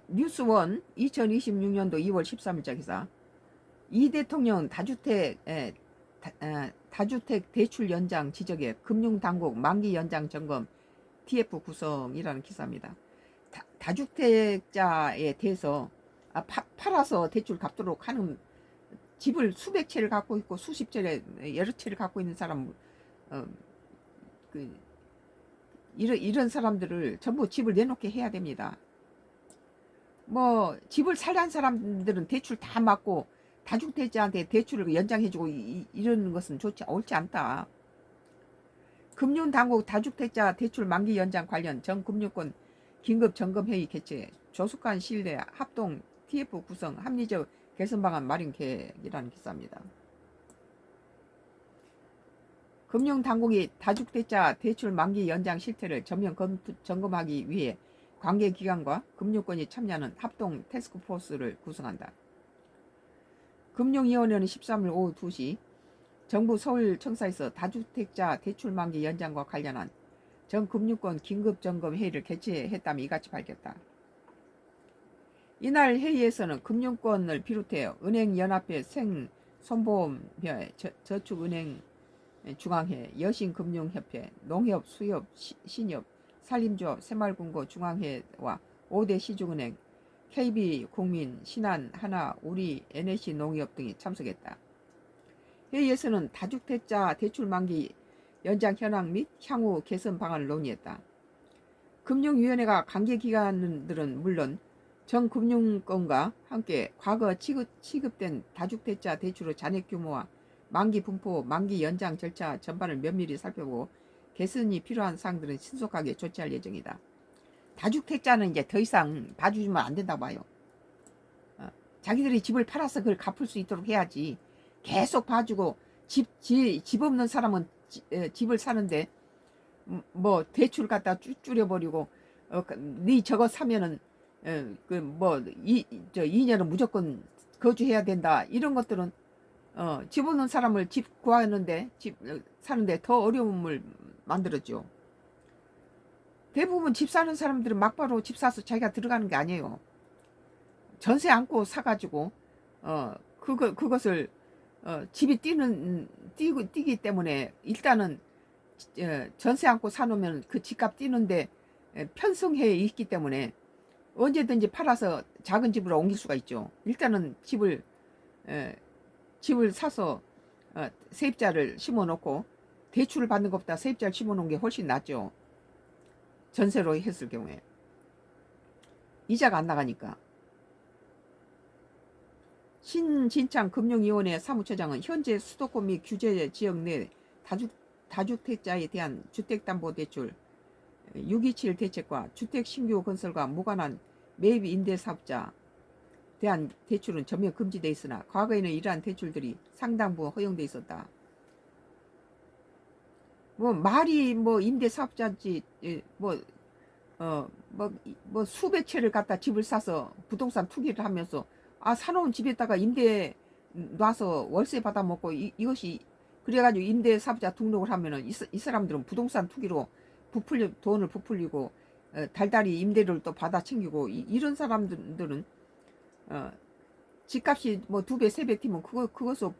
뉴스원 2026년도 2월 13일자 기사. 이 대통령 다주택 대출 연장 지적에 금융당국 만기 연장 점검 TF 구성이라는 기사입니다. 다주택자에 대해서 팔아서 대출 갚도록 하는, 집을 수백 채를 갖고 있고 수십 채를 여러 채를 갖고 있는 사람, 어, 그, 이런 사람들을 전부 집을 내놓게 해야 됩니다. 뭐 집을 살란 사람들은 대출 다 받고 다주택자한테 대출을 연장해주고 이러는 것은 옳지 않다. 금융당국 다주택자 대출 만기 연장 관련 전 금융권 긴급 점검회의 개최, 조속한 시일 내에 합동 TF 구성 합리적 개선 방안 마련 계획이라는 기사입니다. 금융당국이 다주택자 대출 만기 연장 실태를 전면 점검하기 위해 관계기관과 금융권이 참여하는 합동 태스크포스를 구성한다. 금융위원회는 13일 오후 2시 정부 서울청사에서 다주택자 대출 만기 연장과 관련한 전 금융권 긴급점검회의를 개최했다며 이같이 밝혔다. 이날 회의에서는 금융권을 비롯해 은행연합회, 생손보험회, 저축은행 중앙회, 여신금융협회, 농협, 수협, 신협, 산림조합, 새마을금고 중앙회와 5대 시중은행, KB국민, 신한, 하나, 우리, NH농협 등이 참석했다. 회의에서는 다주택자 대출 만기 연장 현황 및 향후 개선 방안을 논의했다. 금융위원회가 관계기관들은 물론 전 금융권과 함께 과거 취급된 다주택자 대출의 잔액 규모와 만기 분포, 만기 연장 절차 전반을 면밀히 살펴보고 개선이 필요한 사항들은 신속하게 조치할 예정이다. 다주택자는 이제 더 이상 봐주면 안 된다고 봐요. 자기들이 집을 팔아서 그걸 갚을 수 있도록 해야지. 계속 봐주고 집 없는 사람은 집을 사는데 뭐 대출 갖다 줄여버리고 네 저거 사면은 그 2년은 무조건 거주해야 된다. 이런 것들은 집 없는 사람을 집 구하는데 집 사는데 더 어려움을 만들었죠. 대부분 집 사는 사람들은 막바로 집 사서 자기가 들어가는 게 아니에요. 전세 안고 사가지고 그것을 집이 뛰기 때문에 일단은 전세 안고 사놓으면 그 집값 뛰는데 편성해 있기 때문에 언제든지 팔아서 작은 집으로 옮길 수가 있죠. 일단은 집을 사서 세입자를 심어놓고 대출을 받는 것보다 세입자를 심어놓은 게 훨씬 낫죠. 전세로 했을 경우에 이자가 안 나가니까. 신진창 금융위원회 사무처장은 현재 수도권 및 규제 지역 내 다주택자에 대한 주택담보대출 627 대책과 주택 신규 건설과 무관한 매입 임대사업자 대한 대출은 전면 금지돼 있으나 과거에는 이러한 대출들이 상당 부분 허용돼 있었다. 뭐 말이 뭐 임대사업자인지 뭐 수백 채를 갖다 집을 사서 부동산 투기를 하면서 사놓은 집에다가 임대 놔서 월세 받아 먹고 이것이 그래가지고 임대사업자 등록을 하면은 이 사람들은 부동산 투기로 돈을 부풀리고 달달이 임대료를 또 받아 챙기고 이런 사람들은 집값이 뭐 2배, 3배 뛰면 그것을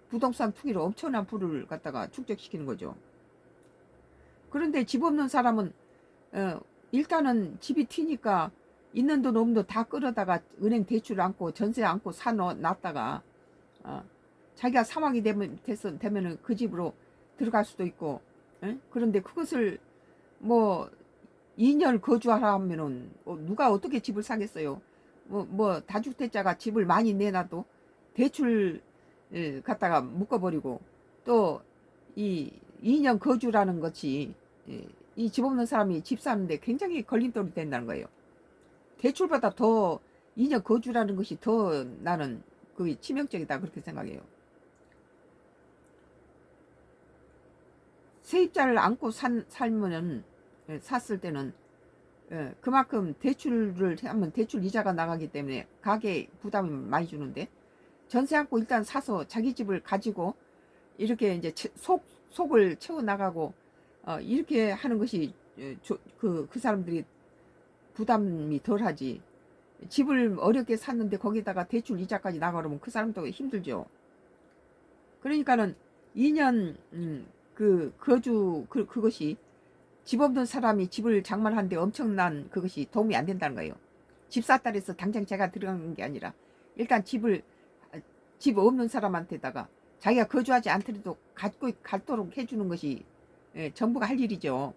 부동산 투기로 엄청난 부를 갖다가 축적시키는 거죠. 그런데 집 없는 사람은 일단은 집이 튀니까 있는 돈 없는 돈 다 끌어다가 은행 대출 안고 전세 안고 사놨다가 자기가 사망이 되면은 그 집으로 들어갈 수도 있고, 그런데 그것을 뭐 2년 거주하라 하면은 누가 어떻게 집을 사겠어요. 뭐 다주택자가 집을 많이 내놔도 대출 갖다가 묶어버리고 또 이 2년 거주라는 것이 이 집 없는 사람이 집 사는데 굉장히 걸림돌이 된다는 거예요. 대출보다 더 2년 거주라는 것이 더 나는 그게 치명적이다 그렇게 생각해요. 세입자를 안고 살면은 샀을 때는 그만큼 대출을 하면 대출 이자가 나가기 때문에 가계 부담이 많이 주는데 전세 안고 일단 사서 자기 집을 가지고 이렇게 이제 속을 채워 나가고 이렇게 하는 것이 그 사람들이 부담이 덜하지. 집을 어렵게 샀는데 거기다가 대출 이자까지 나가려면 그 사람도 힘들죠. 그러니까는 2년 그것이 집 없는 사람이 집을 장만하는데 엄청난 그것이 도움이 안 된다는 거예요. 집 샀다 해서 당장 제가 들어가는 게 아니라 일단 집 없는 사람한테다가 자기가 거주하지 않더라도 갖고 갖도록 해주는 것이 정부가 할 일이죠.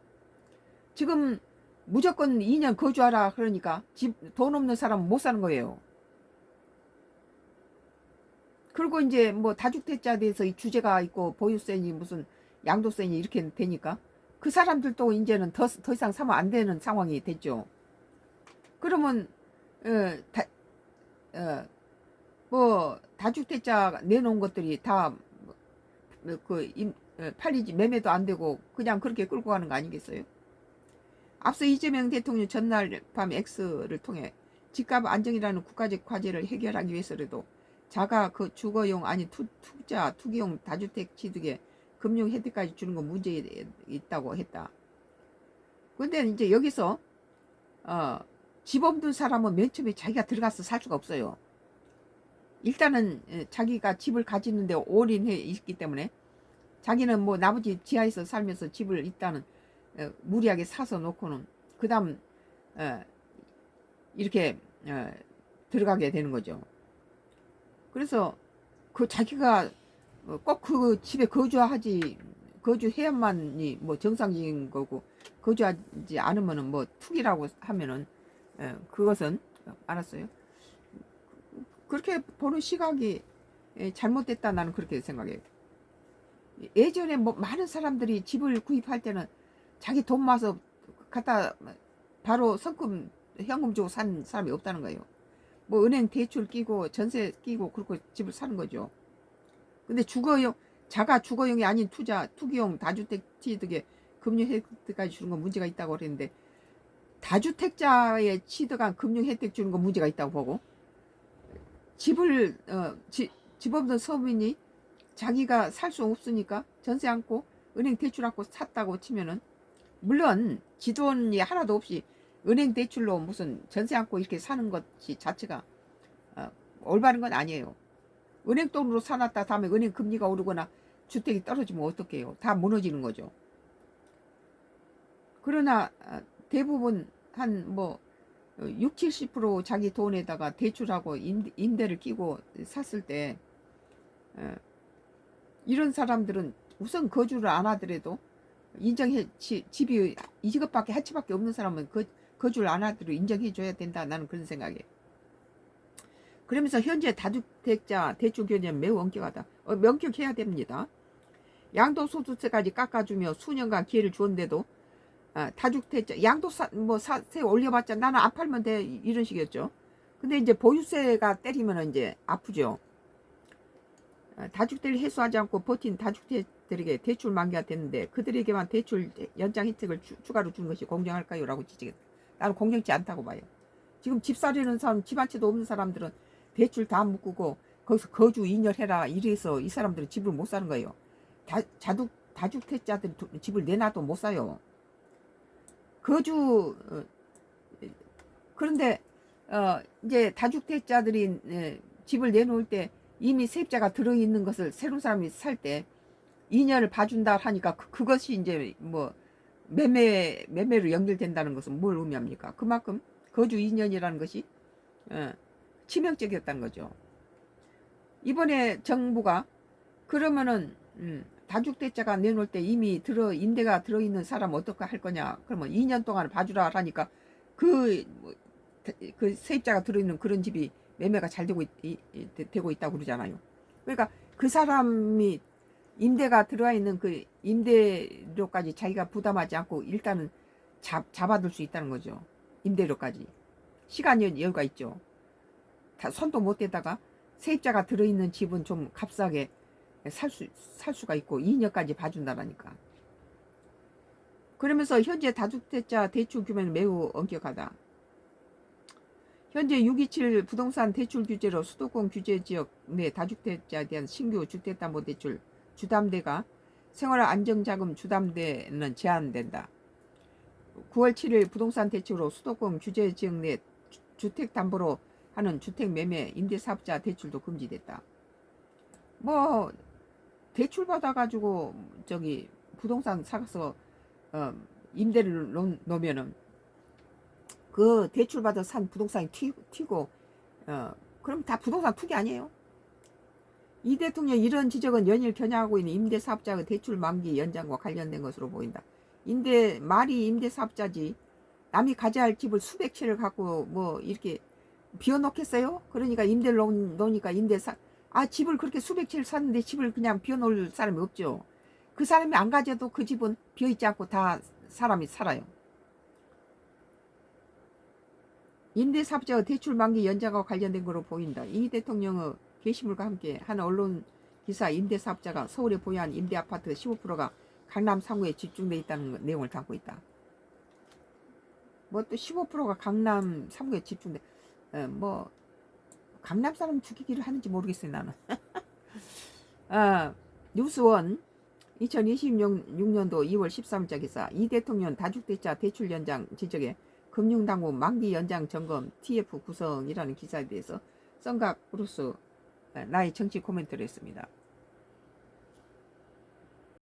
지금 무조건 2년 거주하라 그러니까 돈 없는 사람은 못 사는 거예요. 그리고 이제 뭐 다주택자에 대해서 이 주제가 있고 보유세니 무슨 양도세니 이렇게 되니까 그 사람들도 이제는 더 이상 사면 안 되는 상황이 됐죠. 그러면 뭐 다주택자 내놓은 것들이 다 팔리지 매매도 안 되고 그냥 그렇게 끌고 가는 거 아니겠어요? 앞서 이재명 대통령 전날 밤 X를 통해 집값 안정이라는 국가적 과제를 해결하기 위해서라도 자가 그 주거용 아니 투기용 다주택 취득에 금융 혜택까지 주는 건 문제 있다고 했다. 근데 이제 여기서 집 없는 사람은 맨 처음에 자기가 들어가서 살 수가 없어요. 일단은 자기가 집을 가지는데 올인해 있기 때문에 자기는 뭐 나머지 지하에서 살면서 집을 일단은 무리하게 사서 놓고는 그 다음 이렇게 들어가게 되는 거죠. 그래서 그 자기가 꼭 그 집에 거주해야만이 뭐 정상적인 거고 거주하지 않으면은 뭐 투기라고 하면은 그것은 알았어요. 그렇게 보는 시각이 잘못됐다 나는 그렇게 생각해요. 예전에 뭐 많은 사람들이 집을 구입할 때는 자기 돈 모아서 갖다 바로 성금 현금 주고 산 사람이 없다는 거예요. 뭐 은행 대출 끼고 전세 끼고 그렇게 집을 사는 거죠. 근데 자가 주거용이 아닌 투기용 다주택 취득에 금융 혜택까지 주는 건 문제가 있다고 그랬는데 다주택자의 취득한 금융 혜택 주는 건 문제가 있다고 보고 집 없는 서민이 자기가 살 수 없으니까 전세 안고 은행 대출 안고 샀다고 치면은 물론 지돈이 하나도 없이 은행 대출로 무슨 전세 안고 이렇게 사는 것이 자체가 올바른 건 아니에요. 은행 돈으로 사놨다 다음에 은행 금리가 오르거나 주택이 떨어지면 어떡해요? 다 무너지는 거죠. 그러나 대부분 한 뭐 6, 70% 자기 돈에다가 대출하고 임대를 끼고 샀을 때 이런 사람들은 우선 거주를 안 하더라도 집이 이것밖에 한 채밖에 없는 사람은 거주를 안 하더라도 인정해 줘야 된다 나는 그런 생각이에요. 그러면서 현재 다주택자 대출 규제는 매우 엄격하다. 명격해야 됩니다. 양도소득세까지 깎아주며 수년간 기회를 주었는데도 다주택자 양도세 올려봤자 나는 안 팔면 돼 이런 식이었죠. 근데 이제 보유세가 때리면 이제 아프죠. 다주택을 해소하지 않고 버틴 다주택들에게 대출 만기가 됐는데 그들에게만 대출 연장 혜택을 추가로 주는 것이 공정할까요? 라고 지적했다. 나는 공정치 않다고 봐요. 지금 집 사려는 사람, 집 한 채도 없는 사람들은 대출 다 묶고 거기서 거주 2년 해라 이래서 이 사람들은 집을 못 사는 거예요. 다주택자들이 집을 내놔도 못 사요. 그런데 이제 다주택자들이 집을 내놓을 때 이미 세입자가 들어있는 것을 새로운 사람이 살 때 2년을 봐준다 하니까 그것이 이제 뭐 매매로 연결된다는 것은 뭘 의미합니까? 그만큼 거주 2년이라는 것이 치명적이었다는 거죠. 이번에 정부가 그러면은 다주택자가 내놓을 때 이미 임대가 들어있는 사람 어떻게 할 거냐? 그러면 2년 동안 봐주라 하니까 그 세입자가 들어있는 그런 집이 매매가 잘 되고 있다고 그러잖아요. 그러니까 그 사람이 임대가 들어와 있는 그 임대료까지 자기가 부담하지 않고 일단은 잡아둘 수 있다는 거죠. 임대료까지. 시간 여유가 있죠. 다 손도 못 대다가 세입자가 들어있는 집은 좀 값싸게 살 수가 있고 2년까지 봐준다라니까. 그러면서 현재 다주택자 대출 규모는 매우 엄격하다. 현재 627 부동산 대출 규제로 수도권 규제 지역 내 다주택자에 대한 신규 9월 7일 부동산 대출로 수도권 규제 지역 내 주택 담보로 하는 주택 매매 임대사업자 대출도 금지됐다. 뭐 대출 받아가지고 저기 부동산 사서 임대를 놓으면은 그 대출 받아 산 부동산이 튀고 그럼 다 부동산 투기 아니에요? 이 대통령 이런 지적은 연일 겨냥하고 있는 임대사업자의 대출 만기 연장과 관련된 것으로 보인다. 말이 임대사업자지 남이 가져야 할 집을 수백 채를 갖고 뭐 이렇게 비워놓겠어요? 그러니까 임대를 놓으니까 집을 그렇게 수백 채를 샀는데 집을 그냥 비워놓을 사람이 없죠. 그 사람이 안 가져도 그 집은 비어있지 않고 다 사람이 살아요. 임대사업자의 대출 만기 연장과 관련된 것으로 보인다. 이 대통령의 게시물과 함께 한 언론 기사 임대사업자가 서울에 보유한 임대아파트 15%가 강남 3구에 집중돼 있다는 내용을 담고 있다. 뭐 또 15%가 강남 3구에 집중돼 뭐 강남 사람 죽이기를 하는지 모르겠어요 나는. 뉴스원 2026년도 2월 13일자 기사 이 대통령 다주택자 대출 연장 지적에 금융당국 만기 연장 점검 TF 구성이라는 기사에 대해서 썬각 브루스 나의 정치 코멘트를 했습니다.